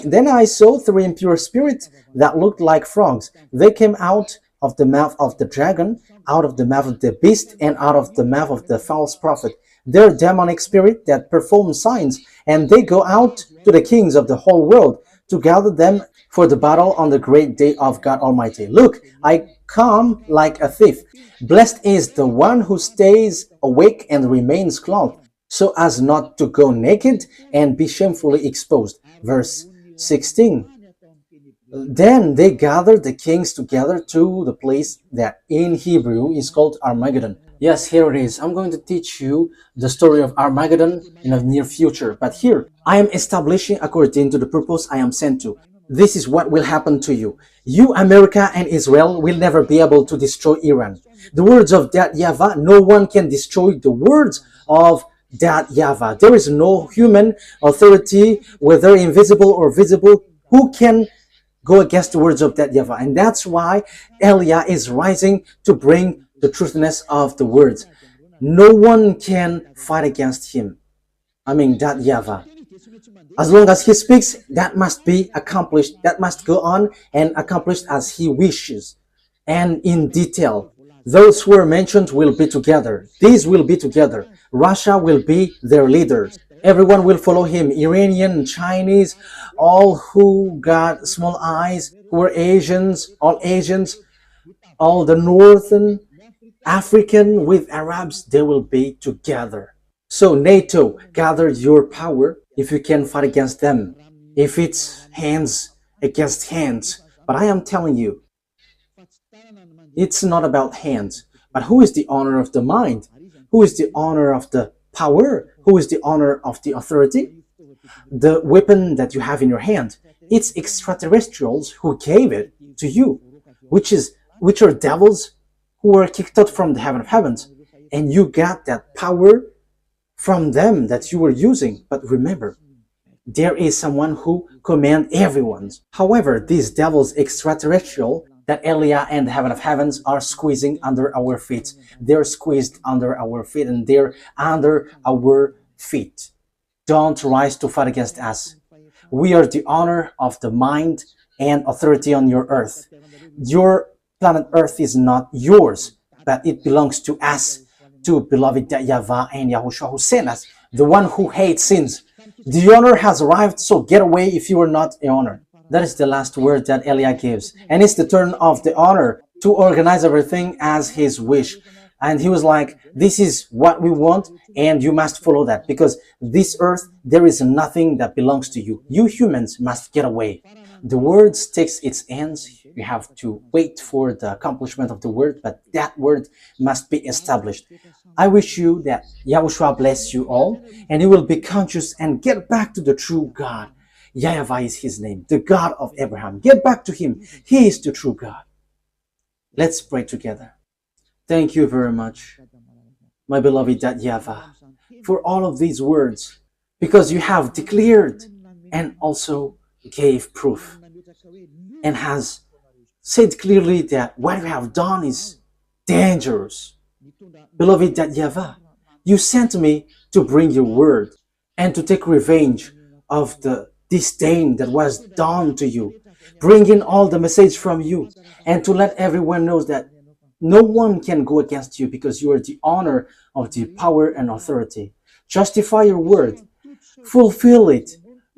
Then I saw three impure spirits that looked like frogs. They came out of the mouth of the dragon, out of the mouth of the beast, and out of the mouth of the false prophet. They're demonic spirit that perform signs, and they go out to the kings of the whole world to gather them for the battle on the great day of God Almighty. Look, I come like a thief. Blessed is the one who stays awake and remains clothed, so as not to go naked and be shamefully exposed. Verse 16. Then they gathered the kings together to the place that in Hebrew is called Armageddon. Yes, here it is. I'm going to teach you the story of Armageddon in the near future. But here, I am establishing according to the purpose I am sent to. This is what will happen to you. You, America and Israel, will never be able to destroy Iran. The words of that YAHVAH, no one can destroy the words of that YAHVAH. There is no human authority, whether invisible or visible, who can go against the words of that YAHVAH. And that's why Eliah is rising to bring the truthness of the words. No one can fight against him. That YAHVAH. As long as he speaks, that must be accomplished. That must go on and accomplished as he wishes. And in detail, those who are mentioned will be together. These will be together. Russia will be their leaders. Everyone will follow him. Iranian, Chinese, all who got small eyes, who are Asians, all the Northern African with Arabs, they will be together. So NATO, gather your power if you can fight against them. If it's hands against hands. But I am telling you, it's not about hands. But who is the owner of the mind? Who is the owner of the power? Who is the owner of the authority? The weapon that you have in your hand. It's extraterrestrials who gave it to you, which are devils who were kicked out from the heaven of heavens. And you got that power from them that you were using. But remember, there is someone who commands everyone's. However, these devils extraterrestrial that Eliah and the heaven of heavens are squeezing under our feet. They're squeezed under our feet, and they're under our feet. Don't rise to fight against us. We are the owner of the mind and authority on your earth. Your planet Earth is not yours, but it belongs to us, to beloved YAHVAH and YAHOSHUAH who sent us, the one who hates sins. The honor has arrived, so get away if you are not the honor. That is the last word that Eliah gives. And it's the turn of the honor to organize everything as his wish. And he was like, this is what we want, and you must follow that, because this earth, there is nothing that belongs to you. You humans must get away. The word takes its ends. You have to wait for the accomplishment of the word, but that word must be established. I wish you that Yahushua bless you all, and you will be conscious and get back to the true God. YAHVAH is his name, the God of Abraham. Get back to him. He is the true God. Let's pray together. Thank you very much, my beloved YAHVAH, for all of these words, because you have declared and also gave proof and has said clearly that what you have done is dangerous. Beloved YAHVAH, you sent me to bring your word and to take revenge of the disdain that was done to you, bringing all the message from you, and to let everyone know that no one can go against you because you are the honor of the power and authority. Justify your word, fulfill it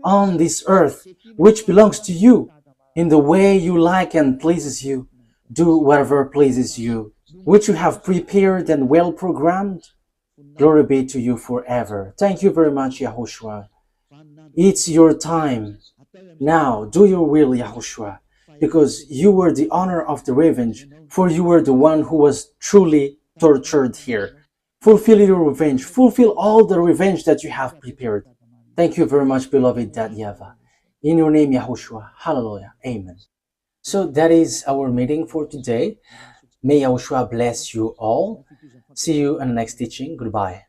on this earth, which belongs to you, in the way you like and pleases you. Do whatever pleases you, which you have prepared and well programmed. Glory be to you forever. Thank you very much, YAHOSHUAH. It's your time. Now, do your will, YAHOSHUAH, because you were the honor of the revenge, for you were the one who was truly tortured here. Fulfill your revenge. Fulfill all the revenge that you have prepared. Thank you very much, beloved YAHVAH. In your name, YAHOSHUAH. Hallelujah. Amen. So that is our meeting for today. May YAHOSHUAH bless you all. See you in the next teaching. Goodbye.